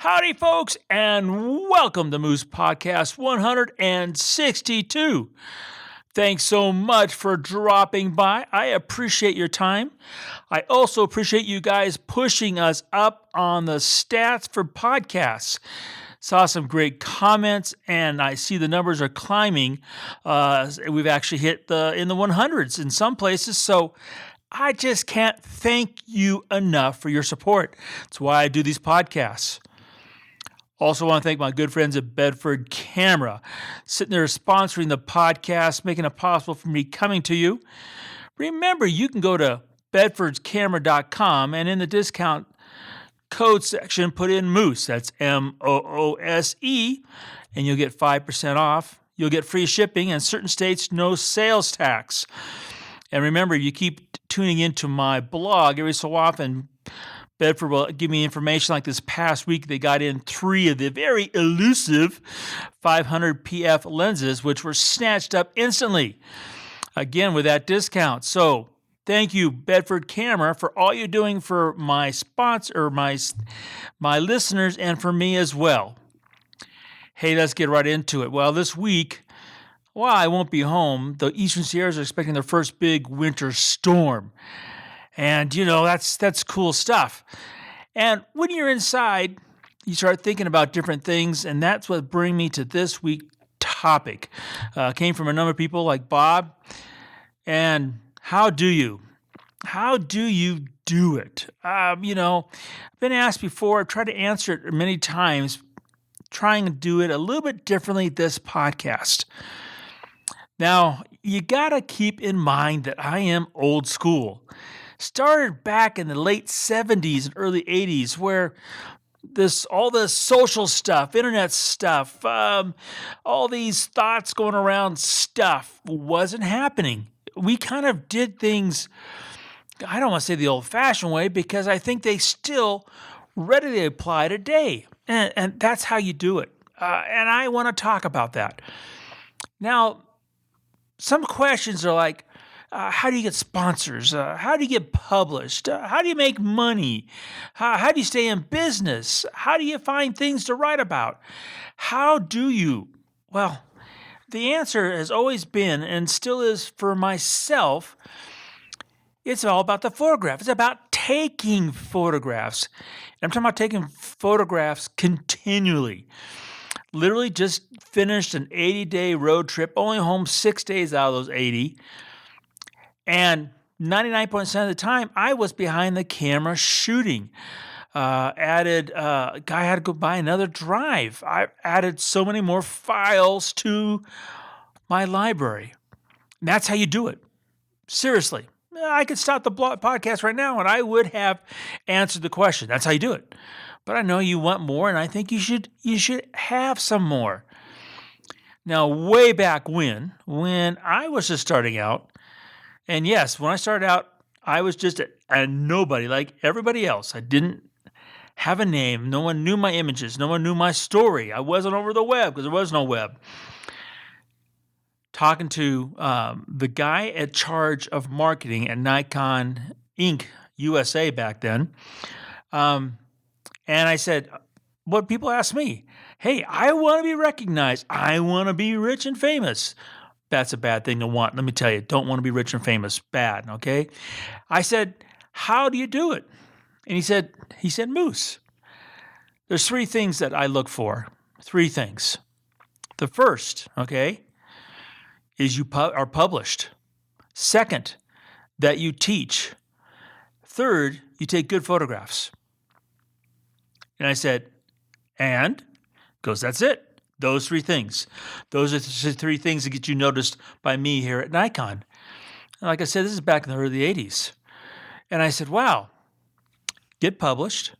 Howdy, folks, and welcome to Moose Podcast 162. Thanks so much for dropping by. I appreciate your time. I also appreciate you guys pushing us up on the stats for podcasts. Saw some great comments, and I see the numbers are climbing. We've actually hit in the 100s in some places, so I just can't thank you enough for your support. That's why I do these podcasts. Also want to thank my good friends at Bedford Camera, sitting there sponsoring the podcast, making it possible for me coming to you. Remember, you can go to bedfordscamera.com and in the discount code section, put in Moose. That's MOOSE, and you'll get 5% off. You'll get free shipping, and certain states, no sales tax. And remember, you keep tuning into my blog every so often. Bedford will give me information like this past week. They got in 3 of the very elusive 500 PF lenses, which were snatched up instantly, again, with that discount. So thank you, Bedford Camera, for all you're doing for my sponsor, my listeners, and for me as well. Hey, let's get right into it. Well, this week, while I won't be home, the Eastern Sierras are expecting their first big winter storm. And, you know, that's cool stuff. And when you're inside, you start thinking about different things, and that's what brings me to this week's topic. Came from a number of people like Bob. And how do you do it? I've been asked before. I've tried to answer it many times, trying to do it a little bit differently this podcast. Now, you got to keep in mind that I am old school. Started back in the late 70s and early 80s, where all this social stuff, internet stuff, all these thoughts going around stuff wasn't happening. We kind of did things, I don't want to say the old-fashioned way, because I think they still readily apply today. And that's how you do it. And I want to talk about that. Now, some questions are like, how do you get sponsors? How do you get published? How do you make money? How do you stay in business? How do you find things to write about? How do you? Well, the answer has always been, and still is for myself, it's all about the photograph. It's about taking photographs. And I'm talking about taking photographs continually. Literally just finished an 80-day road trip, only home 6 days out of those 80. And 99% of the time, I was behind the camera shooting. Guy had to go buy another drive. I added so many more files to my library. And that's how you do it. Seriously. I could stop the podcast right now and I would have answered the question. That's how you do it. But I know you want more, and I think you should have some more. Now, way back when I was just starting out, and yes, when I started out, I was just a nobody like everybody else. I didn't have a name. No one knew my images. No one knew my story. I wasn't over the web because there was no web. Talking to the guy at charge of marketing at Nikon Inc. USA back then. And I said, what people ask me, hey, I want to be recognized. I want to be rich and famous. That's a bad thing to want. Let me tell you, don't want to be rich and famous. Bad, okay? I said, how do you do it? And he said, Moose. There's 3 things that I look for. 3 things. The first, okay, is you are published. Second, that you teach. Third, you take good photographs. And I said, and? He goes, that's it. Those 3 things. Those are the 3 things that get you noticed by me here at Nikon. And like I said, this is back in the early 80s. And I said, wow, get published,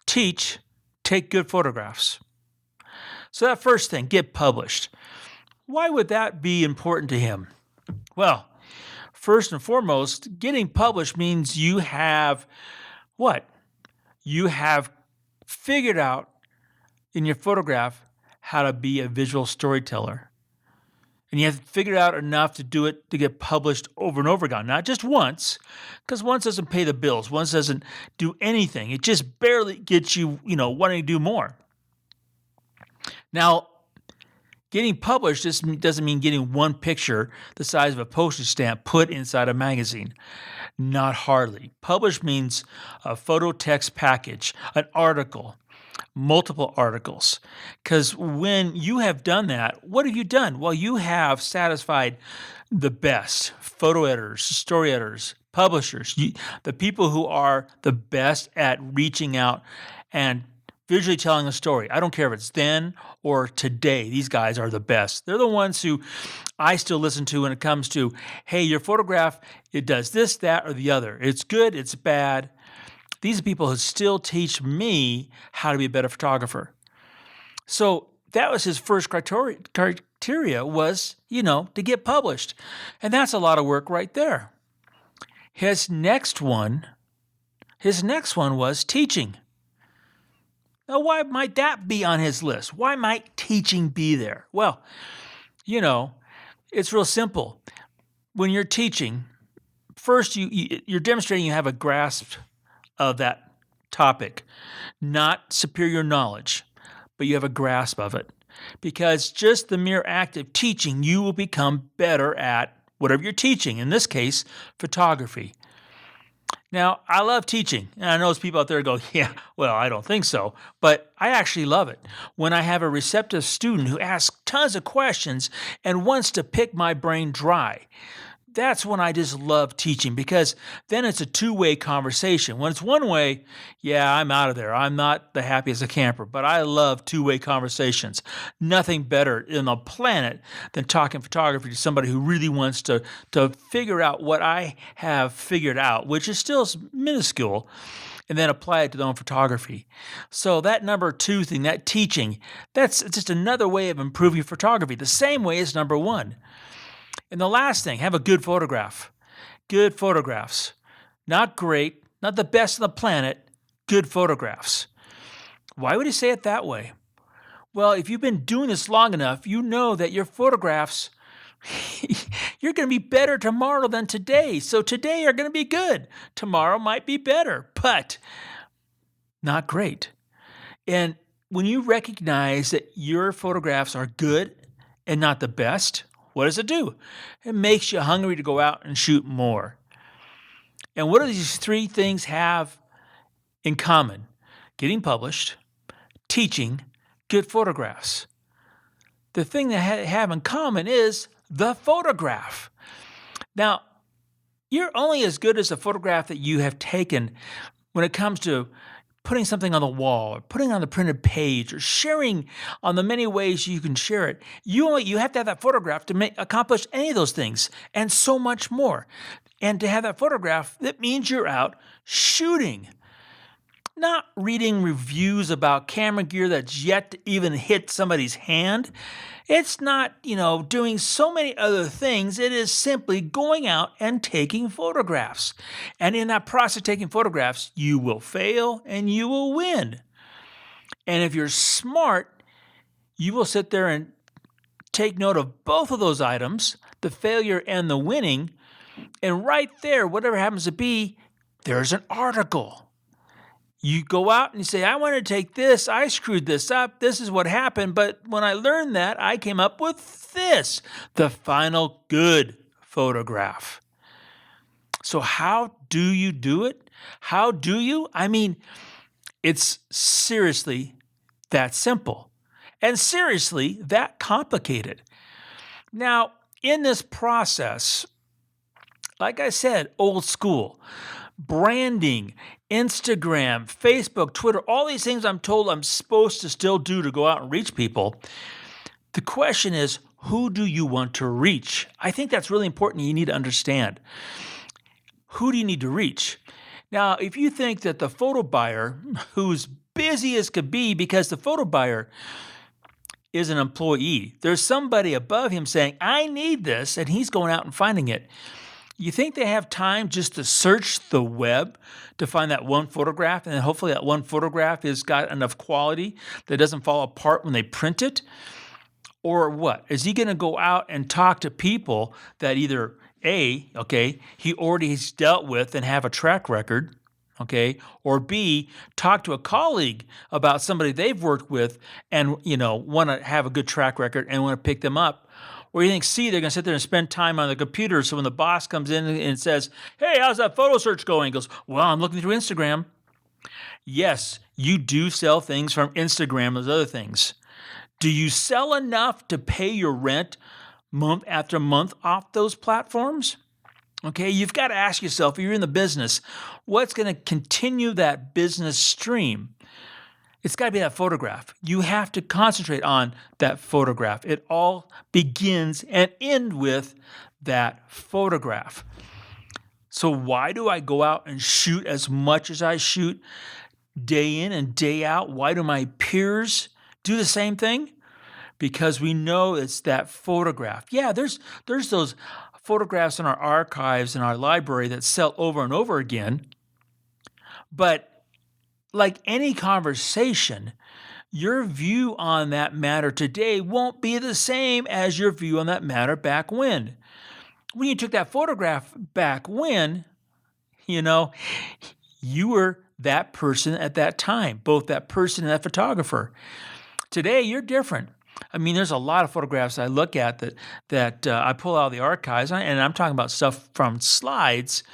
teach, take good photographs. So that first thing, get published. Why would that be important to him? Well, first and foremost, getting published means you have what? You have figured out in your photograph how to be a visual storyteller. And you have to figure out enough to do it to get published over and over again, not just once, because once doesn't pay the bills. Once doesn't do anything. It just barely gets you, wanting to do more. Now, getting published just doesn't mean getting one picture the size of a postage stamp put inside a magazine. Not hardly. Published means a photo text package, an article, multiple articles. Because when you have done that, what have you done? Well, you have satisfied the best photo editors, story editors, publishers, the people who are the best at reaching out and visually telling a story. I don't care if it's then or today. These guys are the best. They're the ones who I still listen to when it comes to, hey, your photograph, it does this, that, or the other. It's good, it's bad. These are people who still teach me how to be a better photographer. So that was his first criteria was, to get published. And that's a lot of work right there. His next one was teaching. Now, why might that be on his list? Why might teaching be there? Well, it's real simple. When you're teaching, first you're demonstrating you have a grasp of that topic, not superior knowledge, but you have a grasp of it. Because just the mere act of teaching, you will become better at whatever you're teaching, in this case, photography. Now, I love teaching, and I know there's people out there who go, yeah, well, I don't think so, but I actually love it. When I have a receptive student who asks tons of questions and wants to pick my brain dry, that's when I just love teaching, because then it's a two-way conversation. When it's one way, yeah, I'm out of there. I'm not the happiest a camper, but I love two-way conversations. Nothing better in the planet than talking photography to somebody who really wants to figure out what I have figured out, which is still minuscule, and then apply it to their own photography. So that number 2 thing, that teaching, that's just another way of improving photography, the same way as number 1. And the last thing, have a good photograph. Good photographs. Not great, not the best on the planet, good photographs. Why would he say it that way? Well, if you've been doing this long enough, you know that your photographs, you're going to be better tomorrow than today. So today are going to be good. Tomorrow might be better, but not great. And when you recognize that your photographs are good and not the best, what does it do? It makes you hungry to go out and shoot more. And what do these 3 things have in common? Getting published, teaching, good photographs. The thing they have in common is the photograph. Now, you're only as good as the photograph that you have taken when it comes to putting something on the wall, or putting on the printed page, or sharing on the many ways you can share it. You have to have that photograph to accomplish any of those things, and so much more. And to have that photograph, that means you're out shooting. Not reading reviews about camera gear that's yet to even hit somebody's hand. It's not, doing so many other things. It is simply going out and taking photographs. And in that process of taking photographs, you will fail and you will win. And if you're smart, you will sit there and take note of both of those items, the failure and the winning. And right there, whatever happens to be, there's an article. You go out and you say, I want to take this, I screwed this up, this is what happened, but when I learned that, I came up with this, the final good photograph. So how do you do it? How do you? I mean, it's seriously that simple and seriously that complicated. Now, in this process, like I said, old school, branding, Instagram, Facebook, Twitter, all these things I'm told I'm supposed to still do to go out and reach people. The question is, who do you want to reach? I think that's really important. You need to understand. Who do you need to reach? Now, if you think that the photo buyer, who's busy as could be because the photo buyer is an employee, there's somebody above him saying, I need this, and he's going out and finding it. You think they have time just to search the web to find that one photograph, and hopefully that one photograph has got enough quality that it doesn't fall apart when they print it? Or what? Is he going to go out and talk to people that either A, okay, he already has dealt with and have a track record, okay, or B, talk to a colleague about somebody they've worked with and, want to have a good track record and want to pick them up? Or you think, C, they're going to sit there and spend time on the computer, so when the boss comes in and says, hey, how's that photo search going? He goes, well, I'm looking through Instagram. Yes, you do sell things from Instagram, those other things. Do you sell enough to pay your rent month after month off those platforms? Okay, you've got to ask yourself, if you're in the business, what's going to continue that business stream? It's got to be that photograph. You have to concentrate on that photograph. It all begins and ends with that photograph. So why do I go out and shoot as much as I shoot day in and day out? Why do my peers do the same thing? Because we know it's that photograph. Yeah, there's those photographs in our archives in our library that sell over and over again. But like any conversation, your view on that matter today won't be the same as your view on that matter back when. When you took that photograph back when, you were that person at that time, both that person and that photographer. Today, you're different. I mean, there's a lot of photographs I look at that I pull out of the archives, and I'm talking about stuff from slides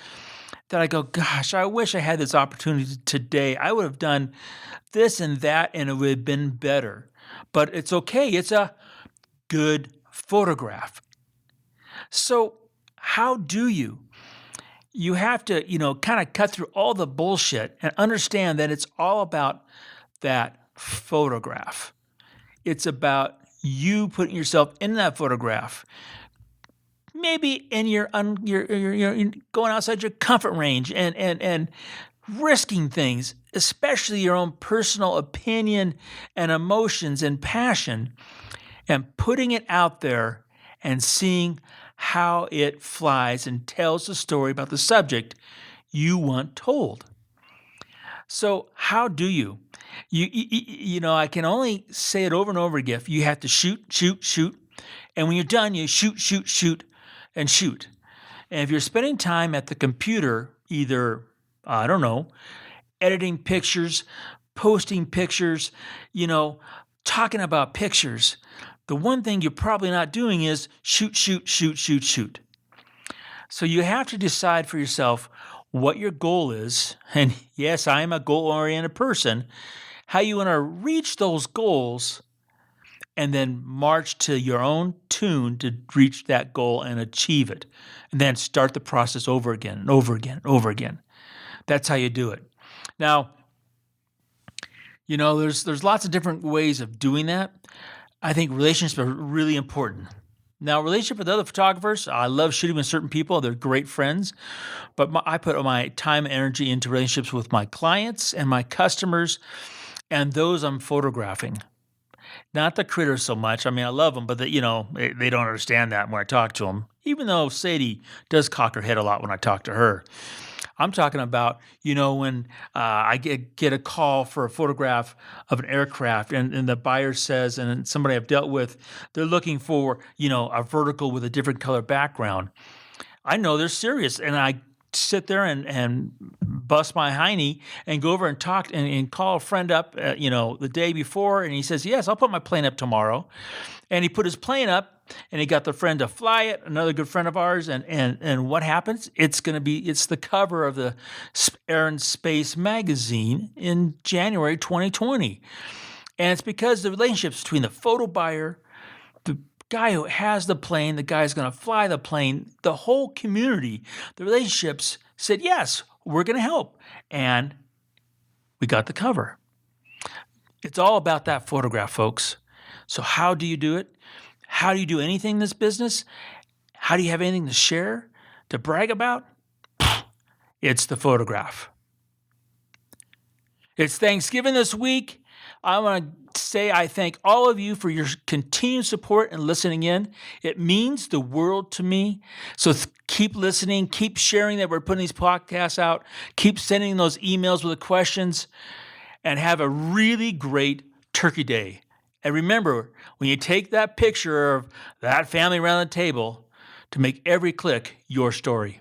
that I go, gosh, I wish I had this opportunity today. I would have done this and that, and it would have been better. But it's okay. It's a good photograph. So how do you? You have to, kind of cut through all the bullshit and understand that it's all about that photograph. It's about you putting yourself in that photograph. Maybe in you're going outside your comfort range and risking things, especially your own personal opinion and emotions and passion, and putting it out there and seeing how it flies and tells the story about the subject you want told. So how do you? I can only say it over and over again. You have to shoot, and when you're done, you shoot, and shoot. And if you're spending time at the computer, either, editing pictures, posting pictures, talking about pictures, the one thing you're probably not doing is shoot. So you have to decide for yourself what your goal is. And yes, I am a goal-oriented person. How you want to reach those goals and then march to your own tune to reach that goal and achieve it. And then start the process over again and over again. That's how you do it. Now, there's lots of different ways of doing that. I think relationships are really important. Now, relationship with other photographers, I love shooting with certain people. They're great friends. But I put my time and energy into relationships with my clients and my customers and those I'm photographing. Not the critters so much. I mean, I love them, but they don't understand that when I talk to them. Even though Sadie does cock her head a lot when I talk to her. I'm talking about, when I get a call for a photograph of an aircraft and the buyer says, and somebody I've dealt with, they're looking for, a vertical with a different color background. I know they're serious, and I sit there and bust my hiney and go over and talk and call a friend up, the day before, and he says, yes, I'll put my plane up tomorrow. And he put his plane up, and he got the friend to fly it, another good friend of ours, and what happens? It's the cover of the Air and Space magazine in January 2020. And it's because the relationships between the photo buyer, the guy who has the plane, the guy who's going to fly the plane, the whole community, the relationships said, yes, we're going to help. And we got the cover. It's all about that photograph, folks. So how do you do it? How do you do anything in this business? How do you have anything to share, to brag about? It's the photograph. It's Thanksgiving this week. I want to say I thank all of you for your continued support and listening in. It means the world to me. So keep listening, keep sharing that we're putting these podcasts out, keep sending those emails with the questions, and have a really great Turkey Day. And remember, when you take that picture of that family around the table, to make every click your story.